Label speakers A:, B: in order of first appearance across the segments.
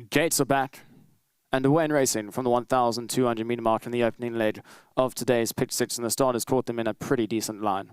A: Gates are back and away in racing from the 1,200 metre mark in the opening leg of today's Pitch 6, and the starters caught them in a pretty decent line.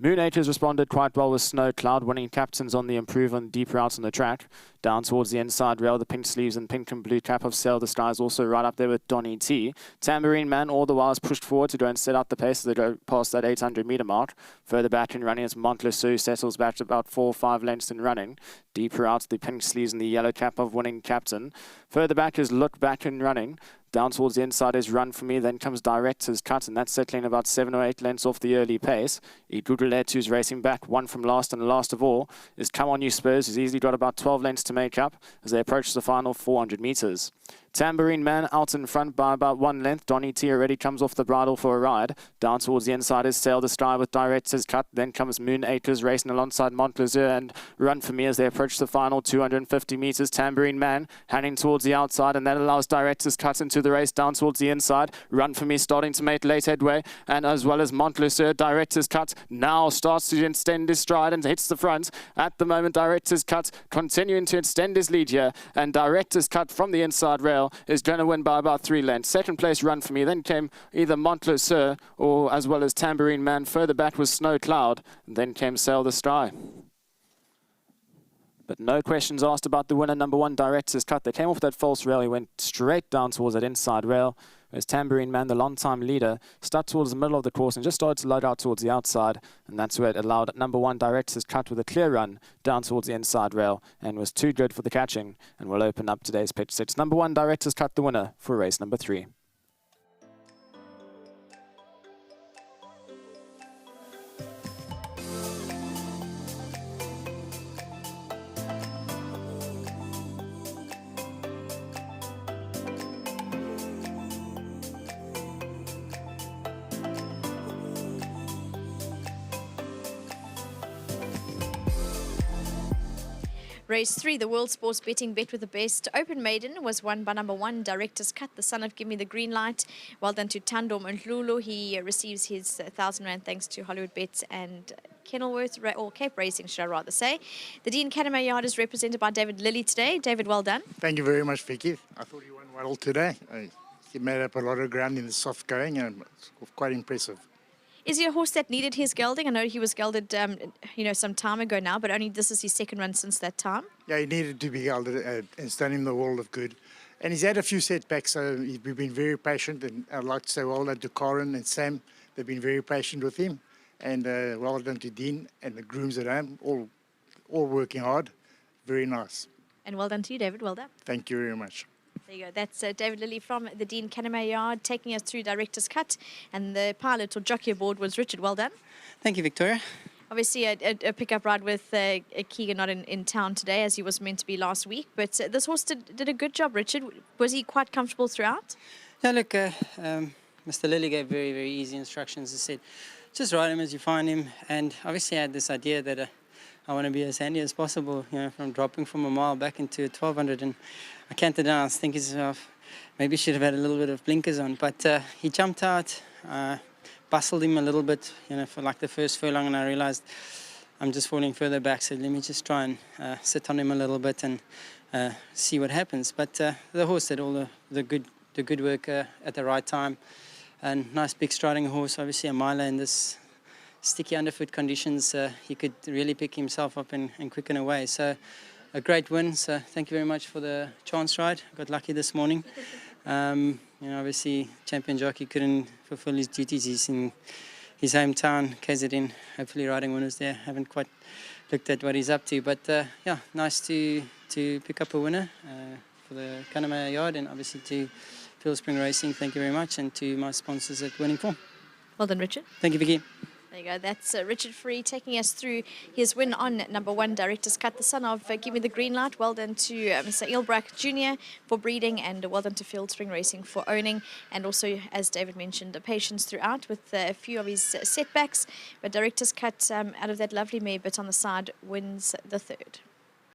A: Moon H has responded quite well with Snow Cloud, winning captains on the improve on deep routes on the track. Down towards the inside rail, the pink sleeves and pink and blue cap of Sail the Sky is also right up there with Donny T. Tambourine Man all the while is pushed forward to go and set out the pace as they go past that 800 metre mark. Further back in running is Montlesu, settles back to about 4 or 5 lengths in running. Deeper out, the pink sleeves and the yellow cap of winning captain. Further back is Look Back in running. Down towards the inside is Run For Me, then comes Director's Cut, and that's settling about 7 or 8 lengths off the early pace. Iguguletu's racing back, one from last, and last of all is Come On You Spurs, who's easily got about 12 lengths to make up as they approach the final 400 metres. Tambourine Man out in front by about 1 length. Donny T already comes off the bridle for a ride. Down towards the inside is Sail the Sky with Director's Cut. Then comes Moon Acres racing alongside Montlesu and Run For Me as they approach the final 250 metres. Tambourine Man heading towards the outside, and that allows Director's Cut into the race down towards the inside. Run For Me starting to make late headway, and as well as Montlesu. Director's Cut now starts to extend his stride and hits the front. At the moment, Director's Cut continuing to extend his lead here, and Director's Cut from the inside rail is going to win by about 3 lengths. Second place Run For Me, then came either Montlesu or as well as Tambourine Man. Further back was Snow Cloud, and then came Sail the Sky. But no questions asked about the winner, number 1, Director's Cut. They came off that false rail. He went straight down towards that inside rail. Whereas Tambourine Man, the long-time leader, started towards the middle of the course and just started to load out towards the outside. And that's where it allowed number 1, Director's Cut, with a clear run down towards the inside rail and was too good for the catching. And we'll open up today's Pitch 6. Number 1, Director's Cut, the winner for race number 3.
B: Race 3, the World Sports Betting Bet with the Best Open Maiden was won by number 1, Director's Cut, the son of Give Me the Green Light. Well done to Tandom Ndlulu. He receives his 1,000 Rand thanks to Hollywood Bets and Kenilworth, or Cape Racing, should I rather say. The Dean Canterbury Yard is represented by David Lilly today. David, well done.
C: Thank you very much, Vicky. I thought he won well today. He made up a lot of ground in the soft going, and it's quite impressive.
B: Is he a horse that needed his gelding? I know he was gelded, some time ago now, but only this is his second run since that time.
C: Yeah, he needed to be gelded and stand in the world of good. And he's had a few setbacks, so we've been very patient. And I'd like to say well done to Corin and Sam. They've been very patient with him. And well done to Dean and the grooms at home, all working hard. Very nice.
B: And well done to you, David. Well done.
C: Thank you very much.
B: There you go. That's David Lilly from the Dean Canterbury Yard taking us through Director's Cut. And the pilot or jockey aboard was Richard. Well done.
D: Thank you, Victoria.
B: Obviously, a pickup ride with Keegan not in town today, as he was meant to be last week. But this horse did a good job, Richard. Was he quite comfortable throughout?
D: Yeah, look, Mr. Lilly gave very, very easy instructions. He said, just ride him as you find him. And obviously, I had this idea that I want to be as handy as possible, from dropping from a mile back into 1,200. And I canted down. I was thinking to myself, maybe should have had a little bit of blinkers on. But he jumped out, bustled him a little bit, for like the first furlong, and I realized I'm just falling further back. So let me just try and sit on him a little bit and see what happens. But the horse did all the good work at the right time. And nice big striding horse, obviously a miler in this sticky underfoot conditions. He could really pick himself up and quicken away. So a great win. So thank you very much for the chance ride. Got lucky this morning. Obviously champion jockey couldn't fulfill his duties. He's in his hometown, KZN, hopefully riding winners there. Haven't quite looked at what he's up to, but yeah, nice to pick up a winner for the Canterbury Yard, and obviously to Phil Spring Racing. Thank you very much, and to my sponsors at Winning Form.
B: Well done, Richard.
D: Thank you, Vicky.
B: There you go. That's Richard Free taking us through his win on number 1, Director's Cut, the son of Give Me the Green Light. Well done to Mr. Eelbrack Jr. for breeding, and well done to Field Spring Racing for owning. And also, as David mentioned, patience throughout with a few of his setbacks. But Director's Cut, out of that lovely mare bit on the side, wins the 3rd.